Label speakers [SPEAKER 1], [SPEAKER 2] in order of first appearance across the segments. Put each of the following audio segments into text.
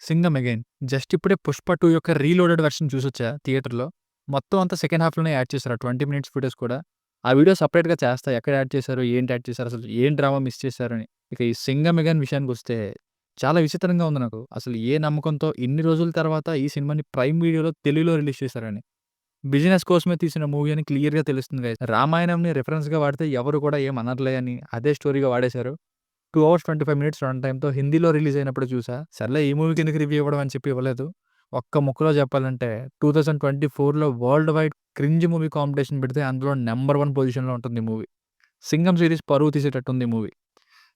[SPEAKER 1] 'Singam again' just ఇప్పుడే 'పుష్ప 2' యొక్క reloaded version చూసొచ్చా థియేటర్‌లో. మొత్తం అంతా సెకండ్ హాఫ్‌లోనే యాడ్ చేశారు. ఆ 20 మినిట్స్ ఫుటేజ్ కూడా. ఆ వీడియో సెపరేట్‌గా చేస్తా. ఎక్కడ యాడ్ చేశారు? ఏంటి యాడ్ చేశారు? అసలు ఏం డ్రామా మిస్ చేశారని. ఇక ఈ 'సింగం అగైన్' విషయానికొస్తే చాలా విచిత్రంగా ఉంది నాకు. అసలు ఏ నమ్మకంతో ఇన్ని రోజుల తర్వాత ఈ సినిమాని ప్రైమ్ వీడియోలో తెలుగులో రిలీజ్ చేశారని. బిజినెస్ కోసమే తీసిన మూవీ అని క్లియర్‌గా తెలుస్తుంది గైస్. రామాయణంని రిఫరెన్స్‌గా వాడితే ఎవరు కూడా ఏం అనరులే అని అదే స్టోరీగా వాడేశారు. 2 అవర్స్ 25 మినిట్స్ రన్ టైమ్‌తో హిందీలో రిలీజ్ అయినప్పుడు చూసా. సర్లే ఈ మూవీకి ఎందుకు రివ్యూ ఇవ్వడం అని చెప్పి ఇవ్వలేదు. ఒక్క ముక్కలో చెప్పాలంటే 2024లో world wide cringe movie competition పెడితే అందులో నంబర్ 1 పొజిషన్‌లో ఉంటుంది ఈ మూవీ. 'సింగం' సీరీస్ పరువు తీసేటట్టుంది ఈ మూవీ.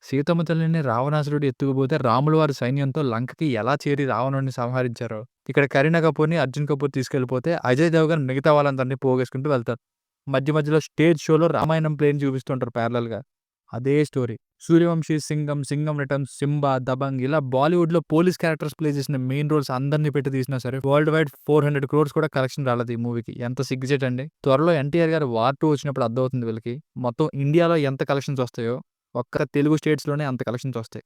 [SPEAKER 1] సీతమ్మ తల్లిని రావణాసురుడు ఎత్తుకుపోతే రాముల వారి సైన్యంతో లంకకి ఎలా చేరి రావణుడిని సంహరించారో, ఇక్కడ కరీనా కపూర్‌ని అర్జున్ కపూర్ తీసుకెళ్ళిపోతే అజయ్ దేవగన్ మిగతా వాళ్ళందరిని పోగేసుకుంటూ వెళ్తారు. మధ్య మధ్యలో స్టేజ్ షోలో రామాయణం ప్లేని చూపిస్తుంటారు ప్యారలల్‌గా. అదే స్టోరీ. 'సూర్యవంశి', 'సింగం', 'సింగం రిటర్న్స్', 'సింబా', 'దబంగ్' ఇలా బాలీవుడ్‌లో పోలీస్ క్యారెక్టర్స్ ప్లే చేసిన మెయిన్ రోల్స్ అందరిని పెట్టి తీసినా సరే వరల్డ్ వైడ్ 400 క్రోర్స్ కూడా కలెక్షన్ రాలేదు ఈ మూవీకి. ఎంత సిగ్గుచేటండి. త్వరలో ఎన్టీఆర్ గారు 'వార్ 2' వచ్చినప్పుడు అర్థమవుతుంది వీళ్ళకి. మొత్తం ఇండియాలో ఎంత కలెక్షన్స్ వస్తాయో ఒక్క తెలుగు స్టేట్స్‌లోనే అంత కలెక్షన్స్ వస్తాయి.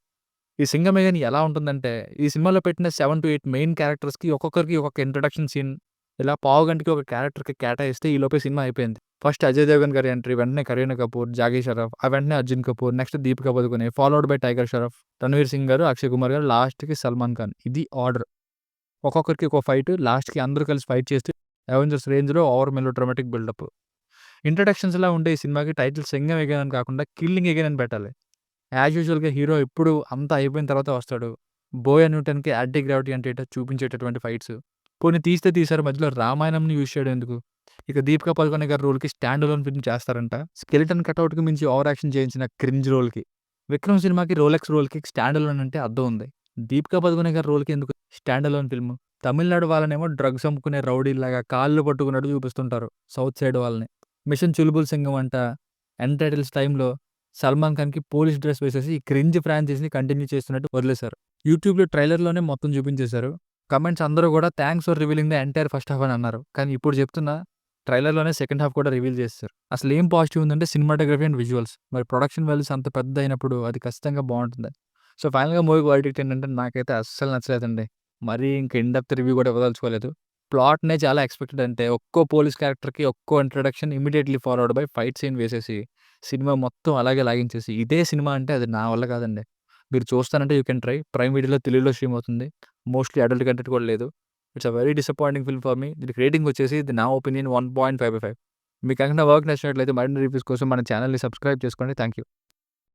[SPEAKER 1] ఈ 'సింగం అగైన్' ఎలా ఉంటుందంటే ఈ సినిమాలో పెట్టిన 7-8 మెయిన్ క్యారెక్టర్స్‌కి ఒక్కొక్కరికి ఒక్కొక్క ఇంట్రడక్షన్ సీన్ ఇలా పావుగంటకి ఒక క్యారెక్టర్‌కి కేటాయిస్తే ఈలోపే సినిమా అయిపోయింది. ఫస్ట్ అజయ్ దేవగన్ గారి ఎంట్రీ, వెంటనే కరీనా కపూర్, జాకీ షరాఫ్, ఆ వెంటనే Arjun Kapoor, next Deepika Padukone, followed by tiger Sharaf, Ranveer Singh గారు, అక్షయ్ కుమార్ గారు, లాస్ట్‌కి సల్మాన్ ఖాన్. ఇది ఆర్డర్. ఒక్కొక్కరికి ఒక్కో ఫైట్, లాస్ట్‌కి అందరూ కలిసి ఫైట్ చేస్తూ అవెంజర్స్ రేంజ్‌లో ఓవర్ మెలో డ్రామాటిక్ బిల్డప్. ఇంట్రడక్షన్స్‌లా ఉండే ఈ సినిమాకి టైటిల్ 'సింగం అగైన్' అని కాకుండా 'కిల్లింగ్ అగైన్' అని పెట్టాలి. యాజ్ యూజువల్‌గా హీరో ఎప్పుడు అంతా అయిపోయిన తర్వాత వస్తాడు. బోయా న్యూటన్‌కి యాంటీ గ్రావిటీ అంటే ఏంటో చూపించేటటువంటి ఫైట్స్. పోనీ తీస్తే తీశారు మధ్యలో రామాయణంని యూజ్ చేయడం ఎందుకు? ఇక దీపికా పదుకొనె గారి రోల్‌కి స్టాండ్ అలోన్ ఫిల్మ్ చేస్తారంట. స్కెలిటన్ కటౌట్‌కి మించి ఓవర్ యాక్షన్ చేయించిన క్రింజ్ రోల్‌కి. విక్రమ్ సినిమాకి రోలెక్స్ రోల్‌కి స్టాండ్ అలోన్ అంటే అర్థం ఉంది. దీపికా పదుకొనె గారి రోల్‌కి ఎందుకు స్టాండ్ అలోన్ ఫిల్మ్? తమిళనాడు వాళ్ళనేమో డ్రగ్స్ అమ్ముకునే రౌడీల్లాగా కాళ్ళు పట్టుకున్నట్టు చూపిస్తుంటారు సౌత్ సైడ్ వాళ్ళని. 'మిషన్ చులుబుల్ సింగం' అంట ఎండ్ టైటిల్స్ టైమ్‌లో సల్మాన్ ఖాన్‌కి పోలీస్ డ్రెస్ వేసేసి ఈ క్రింజ్ ఫ్రాంచైజీని కంటిన్యూ చేస్తున్నట్టు వదిలేశారు. యూట్యూబ్‌లో ట్రైలర్‌లోనే మొత్తం చూపించేశారు. కమెంట్స్ అందరూ కూడా thanks for revealing the entire first half అని అన్నారు. కానీ ఇప్పుడు చెప్తున్నా ట్రైలర్‌లోనే సెకండ్ హాఫ్ కూడా రివీల్ చేసేశారు. అసలు ఏం పాజిటివ్ ఉందంటే సినిమాటోగ్రఫీ అండ్ విజువల్స్. మరి ప్రొడక్షన్ వాల్యూస్ అంత పెద్ద అయినప్పుడు అది ఖచ్చితంగా బావుంటుంది. సో ఫైనల్‌గా మూవీకి వర్డిక్ట్ ఏంటంటే నాకైతే అస్సలు నచ్చలేదండి. మరీ ఇంక ఇన్ డెప్త్ రివ్యూ కూడా ఇవ్వదలుచుకోలేదు. ప్లాట్‌నే చాలా ఎక్స్‌పెక్టెడ్ అంటే ఒక్కో పోలీస్ క్యారెక్టర్‌కి ఒక్కో introduction immediately followed by fight scene వేసేసి సినిమా మొత్తం అలాగే లాగించేసి ఇదే సినిమా అంటే అది నా వల్ల కాదండి. మీరు చూస్తానంటే యూ కెన్ ట్రై. ప్రైమ్ వీడియోలో తెలుగులో స్ట్రీమ్ అవుతుంది. మోస్ట్‌లీ అడల్ట్ కంటెంట్ కూడా లేదు. It's a very disappointing film for me. దీనికి రేటింగ్ వచ్చేసి ఇది నా ఒపీనియన్ 1.5/5. మీకు కనుక నా వర్క్ నచ్చినట్లయితే మరిన్ని రివ్యూస్ కోసం మన ఛానెల్‌ని సబ్స్క్రైబ్ చేసుకోండి. Thank you.